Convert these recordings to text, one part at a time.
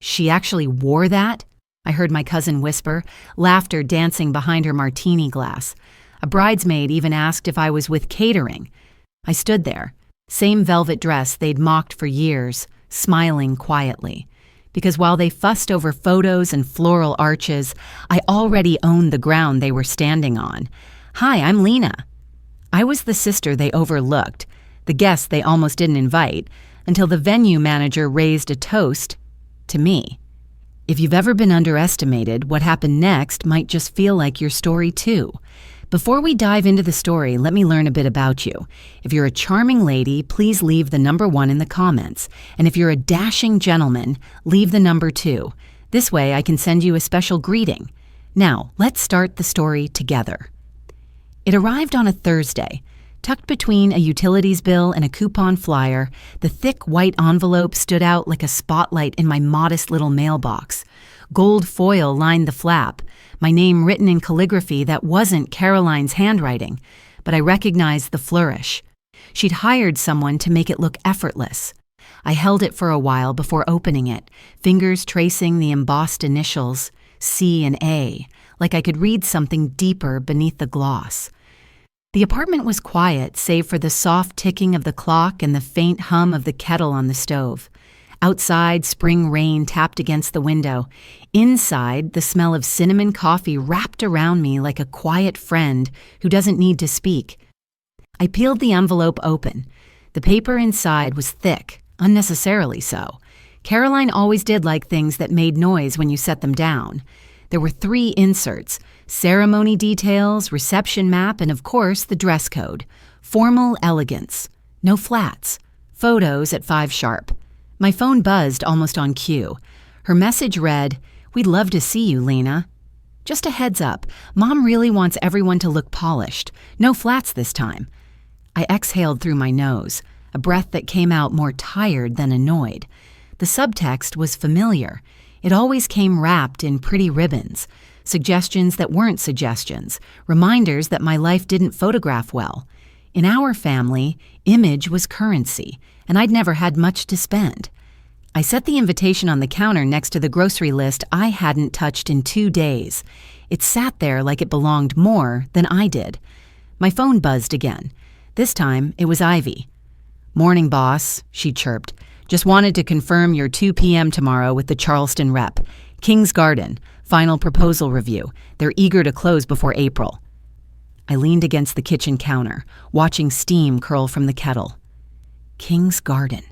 She actually wore that? I heard my cousin whisper, laughter dancing behind her martini glass. A bridesmaid even asked if I was with catering. I stood there, same velvet dress they'd mocked for years, smiling quietly. Because while they fussed over photos and floral arches, I already owned the ground they were standing on. Hi, I'm Lena. I was the sister they overlooked, the guest they almost didn't invite, until the venue manager raised a toast to me. If you've ever been underestimated, what happened next might just feel like your story too. Before we dive into the story, let me learn a bit about you. If you're a charming lady, please leave the number 1 in the comments. And if you're a dashing gentleman, leave the number 2. This way I can send you a special greeting. Now, let's start the story together. It arrived on a Thursday. Tucked between a utilities bill and a coupon flyer, the thick white envelope stood out like a spotlight in my modest little mailbox. Gold foil lined the flap, my name written in calligraphy that wasn't Caroline's handwriting, but I recognized the flourish. She'd hired someone to make it look effortless. I held it for a while before opening it, fingers tracing the embossed initials, C and A, like I could read something deeper beneath the gloss. The apartment was quiet, save for the soft ticking of the clock and the faint hum of the kettle on the stove. Outside, spring rain tapped against the window. Inside, the smell of cinnamon coffee wrapped around me like a quiet friend who doesn't need to speak. I peeled the envelope open. The paper inside was thick, unnecessarily so. Caroline always did like things that made noise when you set them down. There were 3 inserts: ceremony details, reception map, and of course, the dress code. Formal elegance. No flats. Photos at 5 sharp. My phone buzzed almost on cue. Her message read, "We'd love to see you, Lena. Just a heads up, Mom really wants everyone to look polished. No flats this time." I exhaled through my nose, a breath that came out more tired than annoyed. The subtext was familiar. It always came wrapped in pretty ribbons, suggestions that weren't suggestions, reminders that my life didn't photograph well. In our family, image was currency, and I'd never had much to spend. I set the invitation on the counter next to the grocery list I hadn't touched in 2 days. It sat there like it belonged more than I did. My phone buzzed again. This time, it was Ivy. "Morning, boss," she chirped. "Just wanted to confirm your 2 p.m. tomorrow with the Charleston rep. King's Garden, final proposal review. They're eager to close before April." I leaned against the kitchen counter, watching steam curl from the kettle. King's Garden.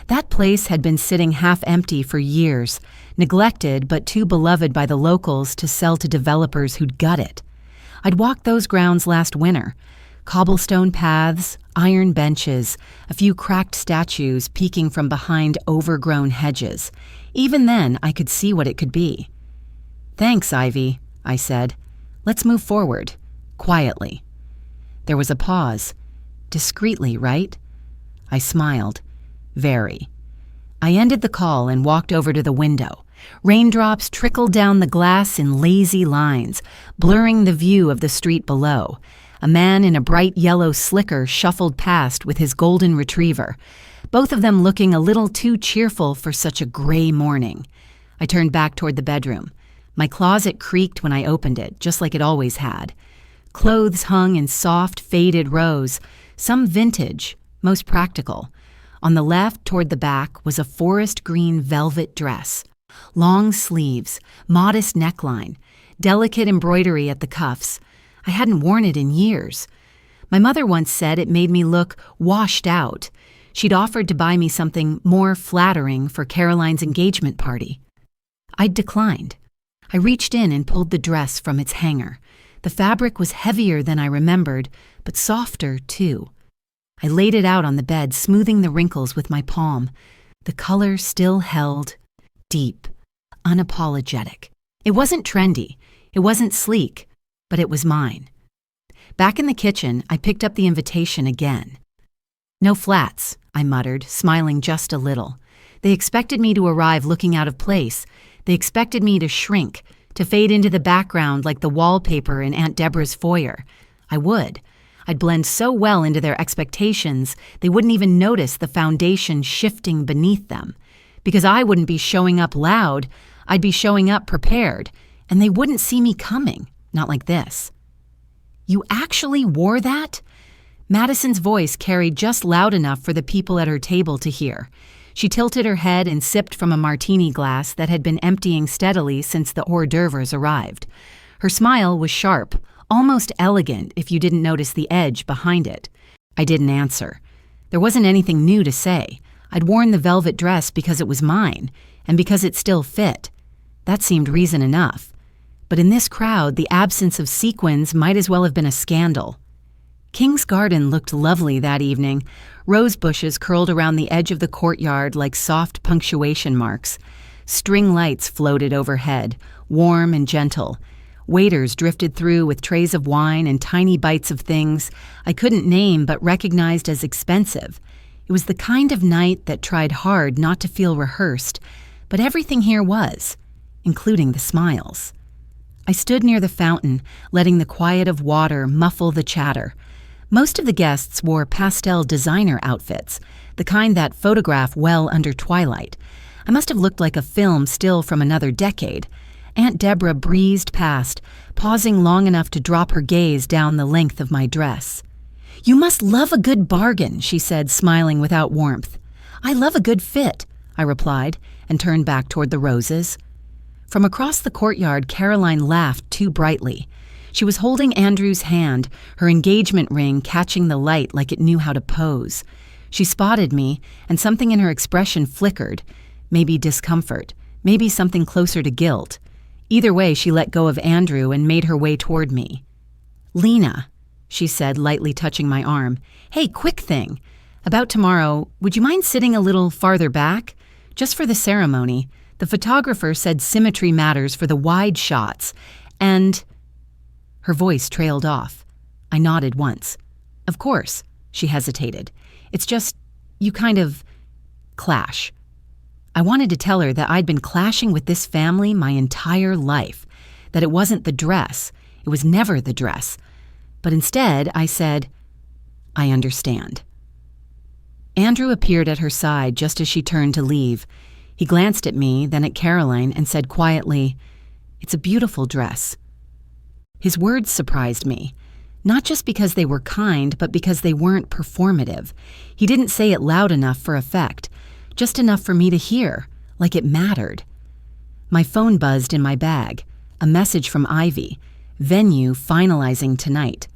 That place had been sitting half empty for years, neglected but too beloved by the locals to sell to developers who'd gut it. I'd walked those grounds last winter. Cobblestone paths, iron benches, a few cracked statues peeking from behind overgrown hedges. Even then, I could see what it could be. "Thanks, Ivy," I said. "Let's move forward, quietly." There was a pause. Discreetly, right? I smiled. Very. I ended the call and walked over to the window. Raindrops trickled down the glass in lazy lines, blurring the view of the street below. A man in a bright yellow slicker shuffled past with his golden retriever, both of them looking a little too cheerful for such a gray morning. I turned back toward the bedroom. My closet creaked when I opened it, just like it always had. Clothes hung in soft, faded rows, some vintage, most practical. On the left, toward the back, was a forest green velvet dress. Long sleeves, modest neckline, delicate embroidery at the cuffs. I hadn't worn it in years. My mother once said it made me look washed out. She'd offered to buy me something more flattering for Caroline's engagement party. I'd declined. I reached in and pulled the dress from its hanger. The fabric was heavier than I remembered, but softer, too. I laid it out on the bed, smoothing the wrinkles with my palm. The color still held, deep, unapologetic. It wasn't trendy. It wasn't sleek, but it was mine. Back in the kitchen, I picked up the invitation again. "No flats," I muttered, smiling just a little. They expected me to arrive looking out of place. They expected me to shrink, to fade into the background like the wallpaper in Aunt Deborah's foyer. I would. I'd blend so well into their expectations, they wouldn't even notice the foundation shifting beneath them. Because I wouldn't be showing up loud, I'd be showing up prepared, and they wouldn't see me coming, not like this. You actually wore that? Madison's voice carried just loud enough for the people at her table to hear. She tilted her head and sipped from a martini glass that had been emptying steadily since the hors d'oeuvres arrived. Her smile was sharp, almost elegant if you didn't notice the edge behind it. I didn't answer. There wasn't anything new to say. I'd worn the velvet dress because it was mine, and because it still fit. That seemed reason enough. But in this crowd, the absence of sequins might as well have been a scandal. King's Garden looked lovely that evening. Rose bushes curled around the edge of the courtyard like soft punctuation marks. String lights floated overhead, warm and gentle. Waiters drifted through with trays of wine and tiny bites of things I couldn't name but recognized as expensive. It was the kind of night that tried hard not to feel rehearsed, but everything here was, including the smiles. I stood near the fountain, letting the quiet of water muffle the chatter. Most of the guests wore pastel designer outfits, the kind that photograph well under twilight. I must have looked like a film still from another decade. Aunt Deborah breezed past, pausing long enough to drop her gaze down the length of my dress. "You must love a good bargain," she said, smiling without warmth. "I love a good fit," I replied, and turned back toward the roses. From across the courtyard, Caroline laughed too brightly. She was holding Andrew's hand, her engagement ring catching the light like it knew how to pose. She spotted me, and something in her expression flickered. Maybe discomfort, maybe something closer to guilt. Either way, she let go of Andrew and made her way toward me. "Lena," she said, lightly touching my arm. "Hey, quick thing. About tomorrow, would you mind sitting a little farther back? Just for the ceremony. The photographer said symmetry matters for the wide shots, and—" Her voice trailed off. I nodded once. "Of course," she hesitated. "It's just, you kind of clash." I wanted to tell her that I'd been clashing with this family my entire life, that it wasn't the dress, it was never the dress. But instead, I said, "I understand." Andrew appeared at her side just as she turned to leave. He glanced at me, then at Caroline, and said quietly, "It's a beautiful dress." His words surprised me, not just because they were kind, but because they weren't performative. He didn't say it loud enough for effect, just enough for me to hear, like it mattered. My phone buzzed in my bag, a message from Ivy. "Venue finalizing tonight.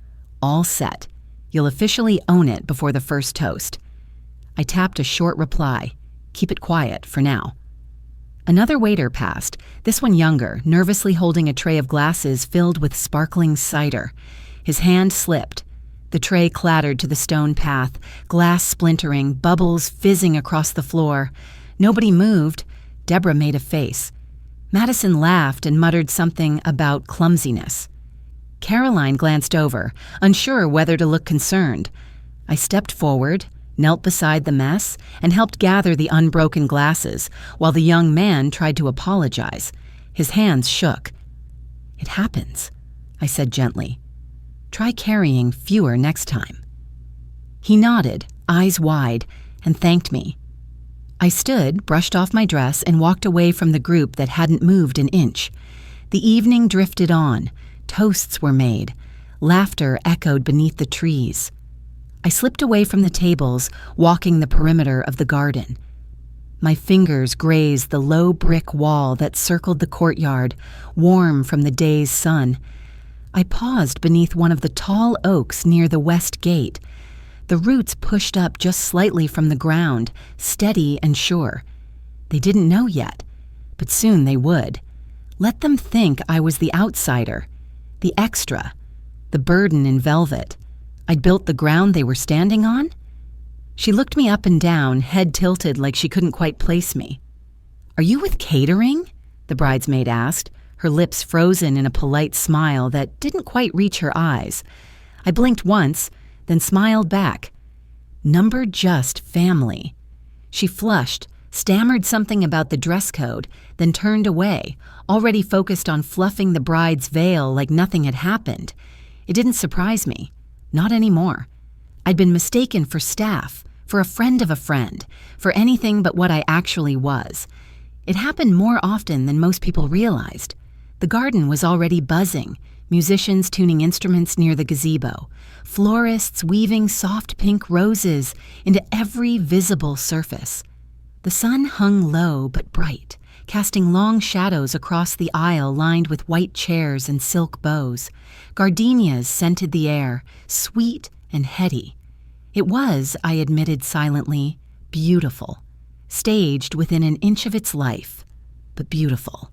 All set. You'll officially own it before the first toast." I tapped a short reply. Keep it quiet for now. Another waiter passed, this one younger, nervously holding a tray of glasses filled with sparkling cider. His hand slipped. The tray clattered to the stone path, glass splintering, bubbles fizzing across the floor. Nobody moved. Deborah made a face. Madison laughed and muttered something about clumsiness. Caroline glanced over, unsure whether to look concerned. I stepped forward, knelt beside the mess, and helped gather the unbroken glasses, while the young man tried to apologize. His hands shook. "It happens," I said gently. "Try carrying fewer next time." He nodded, eyes wide, and thanked me. I stood, brushed off my dress, and walked away from the group that hadn't moved an inch. The evening drifted on. Toasts were made. Laughter echoed beneath the trees. I slipped away from the tables, walking the perimeter of the garden. My fingers grazed the low brick wall that circled the courtyard, warm from the day's sun. I paused beneath one of the tall oaks near the west gate. The roots pushed up just slightly from the ground, steady and sure. They didn't know yet, but soon they would. Let them think I was the outsider, the extra, the burden in velvet. I'd built the ground they were standing on? She looked me up and down, head tilted like she couldn't quite place me. "Are you with catering?" the bridesmaid asked, her lips frozen in a polite smile that didn't quite reach her eyes. I blinked once, then smiled back. "Number just family." She flushed, stammered something about the dress code, then turned away, already focused on fluffing the bride's veil like nothing had happened. It didn't surprise me. Not anymore. I'd been mistaken for staff, for a friend of a friend, for anything but what I actually was. It happened more often than most people realized. The garden was already buzzing, musicians tuning instruments near the gazebo, florists weaving soft pink roses into every visible surface. The sun hung low but bright, casting long shadows across the aisle lined with white chairs and silk bows. Gardenias scented the air, sweet and heady. It was, I admitted silently, beautiful, staged within an inch of its life, but beautiful.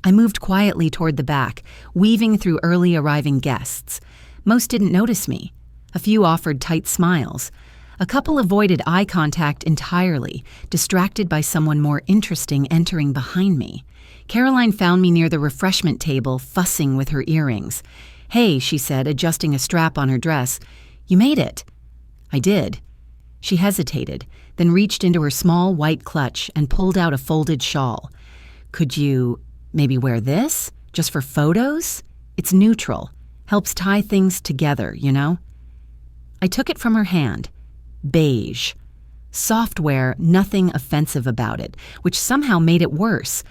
I moved quietly toward the back, weaving through early arriving guests. Most didn't notice me. A few offered tight smiles. A couple avoided eye contact entirely, distracted by someone more interesting entering behind me. Caroline found me near the refreshment table, fussing with her earrings. "Hey," she said, adjusting a strap on her dress. "You made it." I did. She hesitated, then reached into her small white clutch and pulled out a folded shawl. "Could you maybe wear this? Just for photos? It's neutral. Helps tie things together, you know?" I took it from her hand. Beige. Software, nothing offensive about it, which somehow made it worse.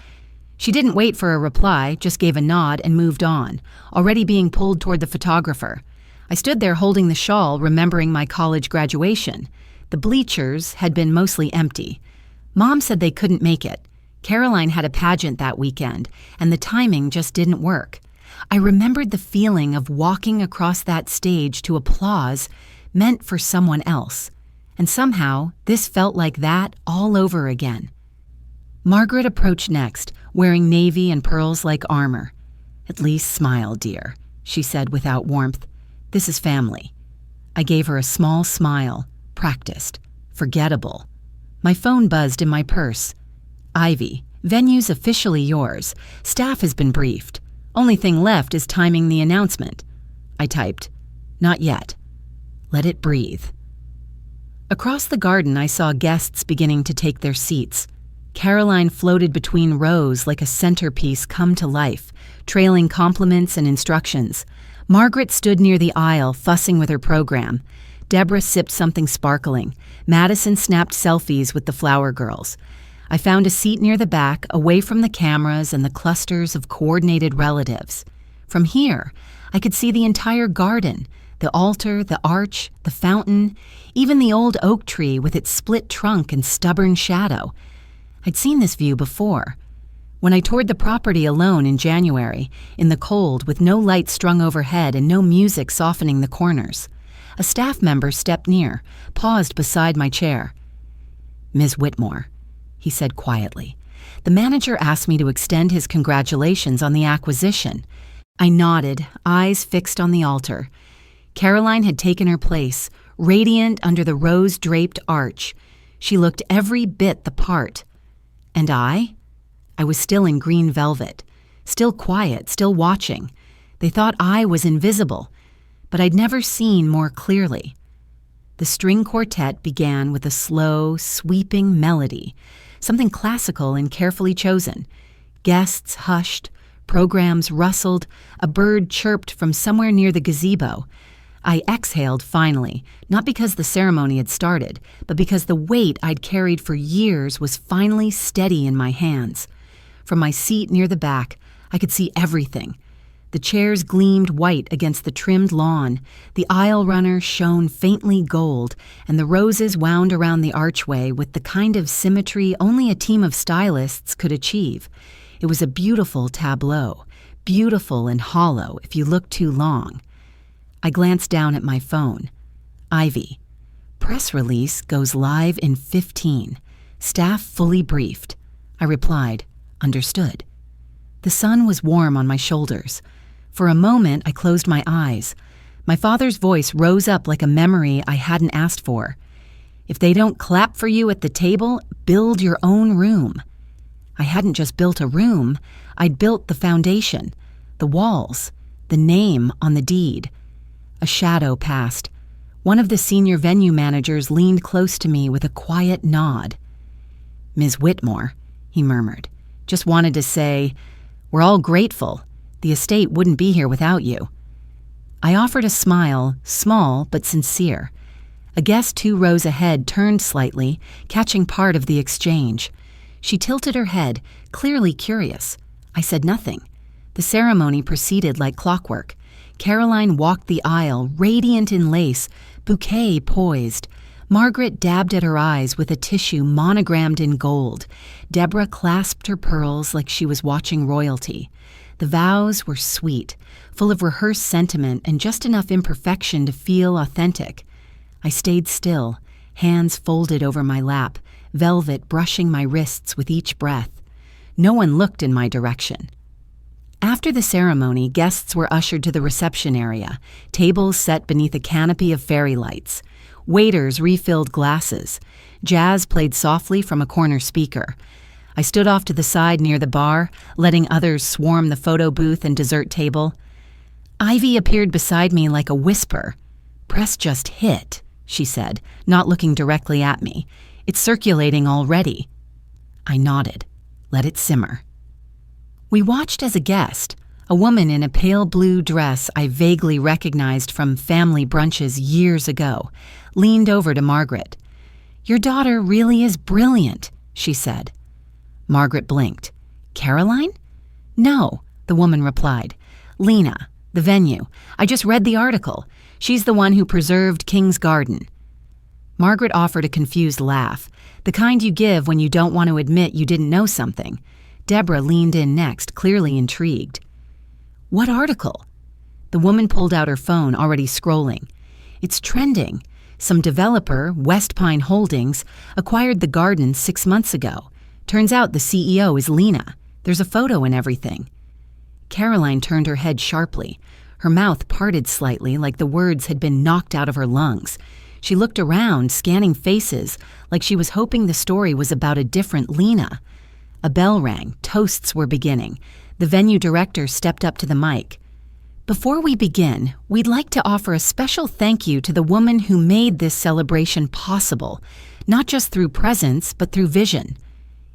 She didn't wait for a reply, just gave a nod and moved on, already being pulled toward the photographer. I stood there holding the shawl, remembering my college graduation. The bleachers had been mostly empty. Mom said they couldn't make it. Caroline had a pageant that weekend, and the timing just didn't work. I remembered the feeling of walking across that stage to applause meant for someone else. And somehow, this felt like that all over again. Margaret approached next, wearing navy and pearls like armor. "At least smile, dear," she said without warmth. "This is family." I gave her a small smile, practiced, forgettable. My phone buzzed in my purse. "Ivy, venue's officially yours. Staff has been briefed. Only thing left is timing the announcement." I typed, "Not yet. Let it breathe." Across the garden, I saw guests beginning to take their seats. Caroline floated between rows like a centerpiece come to life, trailing compliments and instructions. Margaret stood near the aisle, fussing with her program. Deborah sipped something sparkling. Madison snapped selfies with the flower girls. I found a seat near the back, away from the cameras and the clusters of coordinated relatives. From here, I could see the entire garden, the altar, the arch, the fountain, even the old oak tree with its split trunk and stubborn shadow. I'd seen this view before. When I toured the property alone in January, in the cold with no lights strung overhead and no music softening the corners. A staff member stepped near, paused beside my chair. "Ms. Whitmore," he said quietly. The manager asked me to extend his congratulations on the acquisition. I nodded, eyes fixed on the altar. Caroline had taken her place, radiant under the rose-draped arch. She looked every bit the part. And I was still in green velvet, still quiet, still watching. They thought I was invisible, but I'd never seen more clearly. The string quartet began with a slow, sweeping melody, something classical and carefully chosen. Guests hushed, programs rustled, a bird chirped from somewhere near the gazebo. I exhaled finally, not because the ceremony had started, but because the weight I'd carried for years was finally steady in my hands. From my seat near the back, I could see everything. The chairs gleamed white against the trimmed lawn, the aisle runner shone faintly gold, and the roses wound around the archway with the kind of symmetry only a team of stylists could achieve. It was a beautiful tableau, beautiful and hollow if you looked too long. I glanced down at my phone. Ivy. Press release goes live in 15. Staff fully briefed. I replied, understood. The sun was warm on my shoulders. For a moment, I closed my eyes. My father's voice rose up like a memory I hadn't asked for. If they don't clap for you at the table, build your own room. I hadn't just built a room. I'd built the foundation, the walls, the name on the deed. A shadow passed. One of the senior venue managers leaned close to me with a quiet nod. "Ms. Whitmore," he murmured, "just wanted to say, we're all grateful. The estate wouldn't be here without you." I offered a smile, small but sincere. A guest 2 rows ahead turned slightly, catching part of the exchange. She tilted her head, clearly curious. I said nothing. The ceremony proceeded like clockwork. Caroline walked the aisle, radiant in lace, bouquet poised. Margaret dabbed at her eyes with a tissue monogrammed in gold. Deborah clasped her pearls like she was watching royalty. The vows were sweet, full of rehearsed sentiment and just enough imperfection to feel authentic. I stayed still, hands folded over my lap, velvet brushing my wrists with each breath. No one looked in my direction. After the ceremony, guests were ushered to the reception area, tables set beneath a canopy of fairy lights. Waiters refilled glasses. Jazz played softly from a corner speaker. I stood off to the side near the bar, letting others swarm the photo booth and dessert table. Ivy appeared beside me like a whisper. "Press just hit," she said, not looking directly at me. "It's circulating already." I nodded. Let it simmer. We watched as a guest, a woman in a pale blue dress I vaguely recognized from family brunches years ago, leaned over to Margaret. "Your daughter really is brilliant," she said. Margaret blinked. "Caroline?" "No," the woman replied. "Lena, the venue. I just read the article. She's the one who preserved King's Garden." Margaret offered a confused laugh, the kind you give when you don't want to admit you didn't know something. Deborah leaned in next, clearly intrigued. "What article?" The woman pulled out her phone, already scrolling. "It's trending. Some developer, West Pine Holdings, acquired the garden 6 months ago. Turns out the CEO is Lena. There's a photo and everything." Caroline turned her head sharply. Her mouth parted slightly like the words had been knocked out of her lungs. She looked around, scanning faces, like she was hoping the story was about a different Lena. A bell rang. Toasts were beginning. The venue director stepped up to the mic. "Before we begin, we'd like to offer a special thank you to the woman who made this celebration possible, not just through presence, but through vision."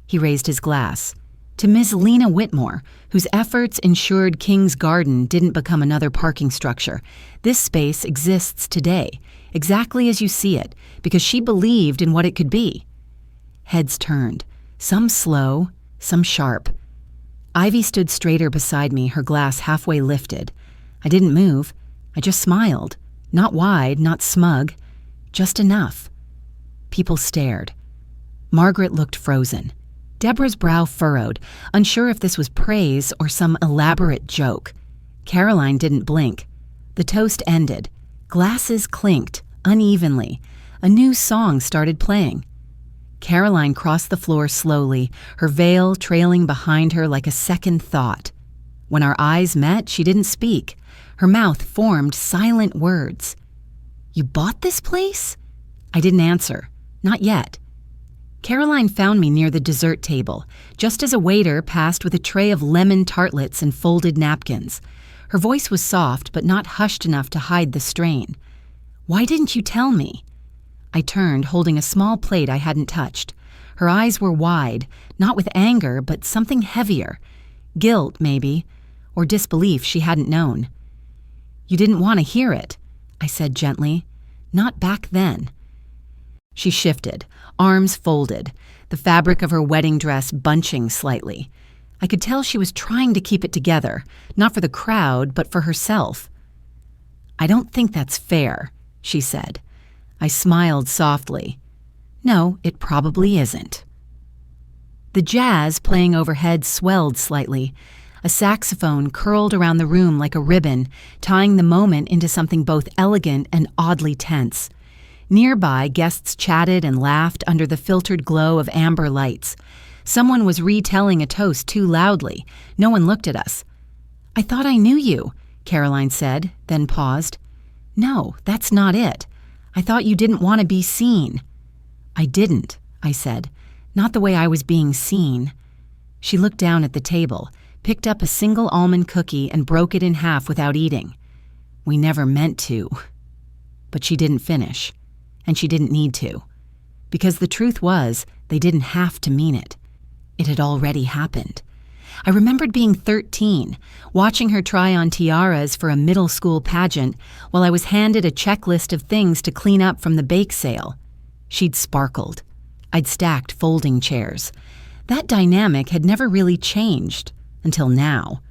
He raised his glass. "To Ms. Lena Whitmore, whose efforts ensured King's Garden didn't become another parking structure. This space exists today, exactly as you see it, because she believed in what it could be." Heads turned, some slow, some sharp. Ivy stood straighter beside me, her glass halfway lifted. I didn't move. I just smiled. Not wide, not smug. Just enough. People stared. Margaret looked frozen. Deborah's brow furrowed, unsure if this was praise or some elaborate joke. Caroline didn't blink. The toast ended. Glasses clinked, unevenly. A new song started playing. Caroline crossed the floor slowly, her veil trailing behind her like a second thought. When our eyes met, she didn't speak. Her mouth formed silent words. "You bought this place?" I didn't answer. Not yet. Caroline found me near the dessert table, just as a waiter passed with a tray of lemon tartlets and folded napkins. Her voice was soft, but not hushed enough to hide the strain. "Why didn't you tell me?" I turned, holding a small plate I hadn't touched. Her eyes were wide, not with anger, but something heavier. Guilt, maybe, or disbelief she hadn't known. "You didn't want to hear it," I said gently. "Not back then." She shifted, arms folded, the fabric of her wedding dress bunching slightly. I could tell she was trying to keep it together, not for the crowd, but for herself. "I don't think that's fair," she said. I smiled softly. "No, it probably isn't." The jazz playing overhead swelled slightly. A saxophone curled around the room like a ribbon, tying the moment into something both elegant and oddly tense. Nearby, guests chatted and laughed under the filtered glow of amber lights. Someone was retelling a toast too loudly. No one looked at us. "I thought I knew you," Caroline said, then paused. "No, that's not it. I thought you didn't want to be seen." "I didn't," I said. "Not the way I was being seen." She looked down at the table, picked up a single almond cookie and broke it in half without eating. "We never meant to." But she didn't finish. And she didn't need to. Because the truth was, they didn't have to mean it. It had already happened. I remembered being 13, watching her try on tiaras for a middle school pageant while I was handed a checklist of things to clean up from the bake sale. She'd sparkled. I'd stacked folding chairs. That dynamic had never really changed until now.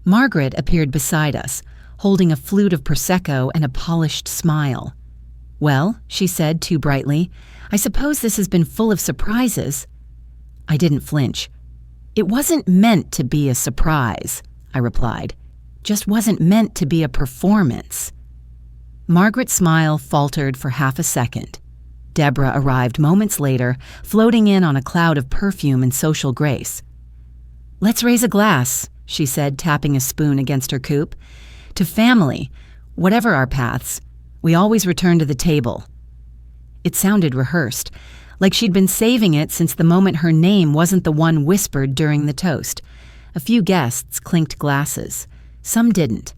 Margaret appeared beside us, holding a flute of Prosecco and a polished smile. "Well," she said too brightly, "I suppose this has been full of surprises." I didn't flinch. "It wasn't meant to be a surprise," I replied. "Just wasn't meant to be a performance." Margaret's smile faltered for half a second. Deborah arrived moments later, floating in on a cloud of perfume and social grace. "Let's raise a glass," she said, tapping a spoon against her coupe. "To family. Whatever our paths, we always return to the table." It sounded rehearsed, like she'd been saving it since the moment her name wasn't the one whispered during the toast. A few guests clinked glasses. Some didn't.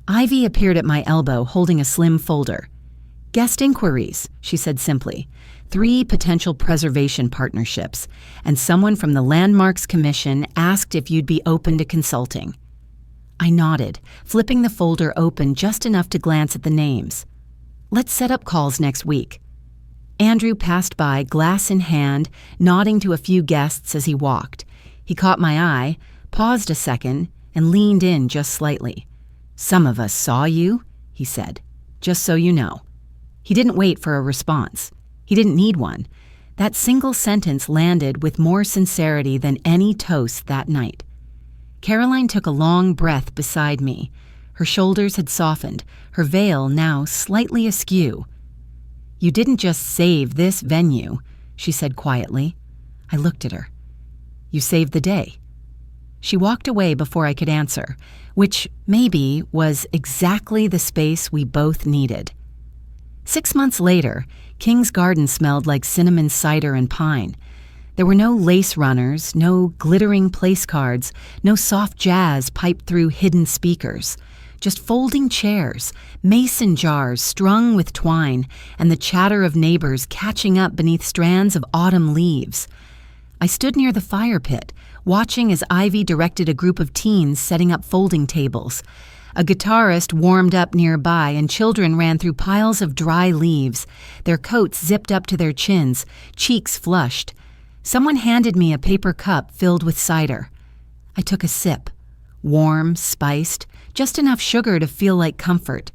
Ivy appeared at my elbow, holding a slim folder. "Guest inquiries," she said simply. 3 potential preservation partnerships, and someone from the Landmarks Commission asked if you'd be open to consulting. I nodded, flipping the folder open just enough to glance at the names. "Let's set up calls next week." Andrew passed by, glass in hand, nodding to a few guests as he walked. He caught my eye, paused a second, and leaned in just slightly. "Some of us saw you," he said, "just so you know." He didn't wait for a response. He didn't need one. That single sentence landed with more sincerity than any toast that night. Caroline took a long breath beside me. Her shoulders had softened, her veil now slightly askew. "You didn't just save this venue," she said quietly. I looked at her. "You saved the day." She walked away before I could answer, which, maybe, was exactly the space we both needed. 6 months later, King's Garden smelled like cinnamon cider and pine. There were no lace runners, no glittering place cards, no soft jazz piped through hidden speakers. Just folding chairs, mason jars strung with twine, and the chatter of neighbors catching up beneath strands of autumn leaves. I stood near the fire pit, watching as Ivy directed a group of teens setting up folding tables. A guitarist warmed up nearby, and children ran through piles of dry leaves, their coats zipped up to their chins, cheeks flushed. Someone handed me a paper cup filled with cider. I took a sip. Warm, spiced, just enough sugar to feel like comfort.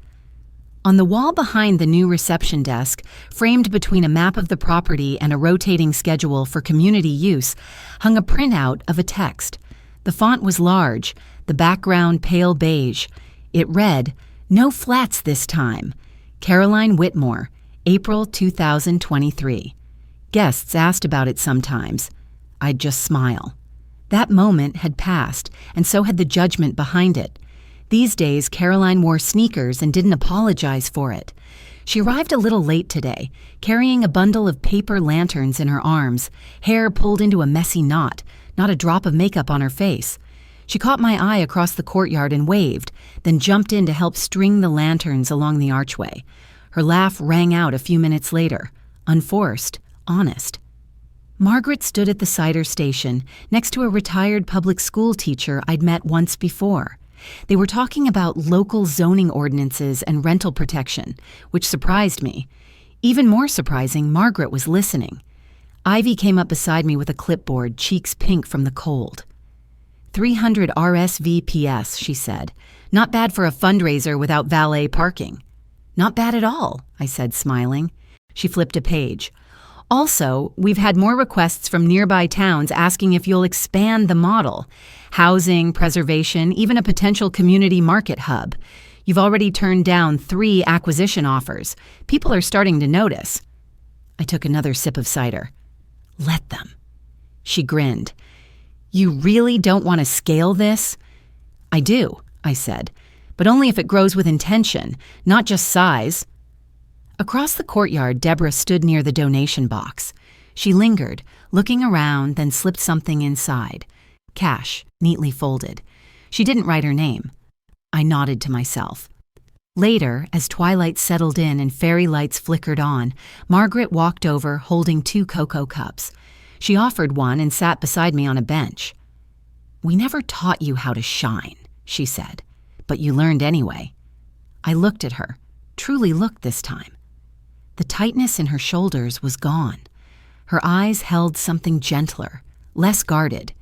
On the wall behind the new reception desk, framed between a map of the property and a rotating schedule for community use, hung a printout of a text. The font was large, the background pale beige. It read, "No flats this time. Caroline Whitmore, April 2023. Guests asked about it sometimes. I'd just smile." That moment had passed, and so had the judgment behind it. These days, Caroline wore sneakers and didn't apologize for it. She arrived a little late today, carrying a bundle of paper lanterns in her arms, hair pulled into a messy knot, not a drop of makeup on her face. She caught my eye across the courtyard and waved, then jumped in to help string the lanterns along the archway. Her laugh rang out a few minutes later, unforced, honest. Margaret stood at the cider station, next to a retired public school teacher I'd met once before. They were talking about local zoning ordinances and rental protection, which surprised me. Even more surprising, Margaret was listening. Ivy came up beside me with a clipboard, cheeks pink from the cold. 300 RSVPs, she said. Not bad for a fundraiser without valet parking. Not bad at all, I said, smiling. She flipped a page. Also, we've had more requests from nearby towns asking if you'll expand the model. Housing, preservation, even a potential community market hub. You've already turned down 3 acquisition offers. People are starting to notice. I took another sip of cider. Let them. She grinned. You really don't want to scale this? I do, I said, but only if it grows with intention, not just size. Across the courtyard, Deborah stood near the donation box. She lingered, looking around, then slipped something inside. Cash, neatly folded. She didn't write her name. I nodded to myself. Later, as twilight settled in and fairy lights flickered on, Margaret walked over holding 2 cocoa cups. She offered one and sat beside me on a bench. "We never taught you how to shine," she said, "but you learned anyway." I looked at her, truly looked this time. The tightness in her shoulders was gone. Her eyes held something gentler, less guarded.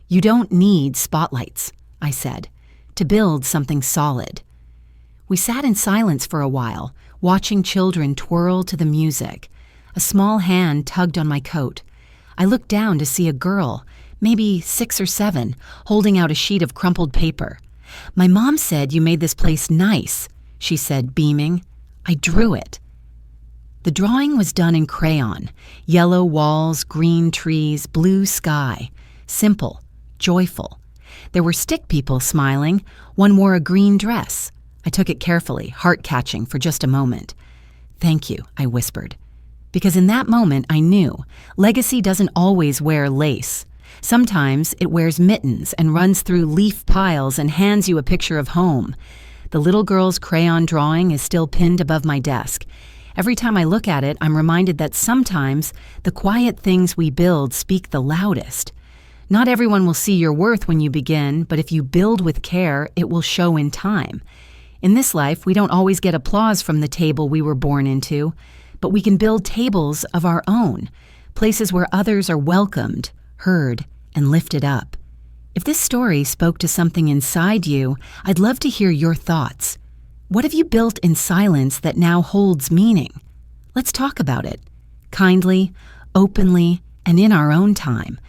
"You don't need spotlights," I said, "to build something solid." We sat in silence for a while, watching children twirl to the music. A small hand tugged on my coat. I looked down to see a girl, maybe 6 or 7, holding out a sheet of crumpled paper. "My mom said you made this place nice," she said, beaming. "I drew it." The drawing was done in crayon, yellow walls, green trees, blue sky. Simple, joyful. There were stick people smiling. One wore a green dress. I took it carefully, heart-catching for just a moment. "Thank you," I whispered. Because in that moment I knew legacy doesn't always wear lace. Sometimes it wears mittens and runs through leaf piles and hands you a picture of home. The little girl's crayon drawing is still pinned above my desk. Every time I look at it, I'm reminded that sometimes the quiet things we build speak the loudest. Not everyone will see your worth when you begin, but if you build with care, it will show in time. In this life, we don't always get applause from the table we were born into, but we can build tables of our own, places where others are welcomed, heard, and lifted up. If this story spoke to something inside you, I'd love to hear your thoughts. What have you built in silence that now holds meaning? Let's talk about it, kindly, openly, and in our own time.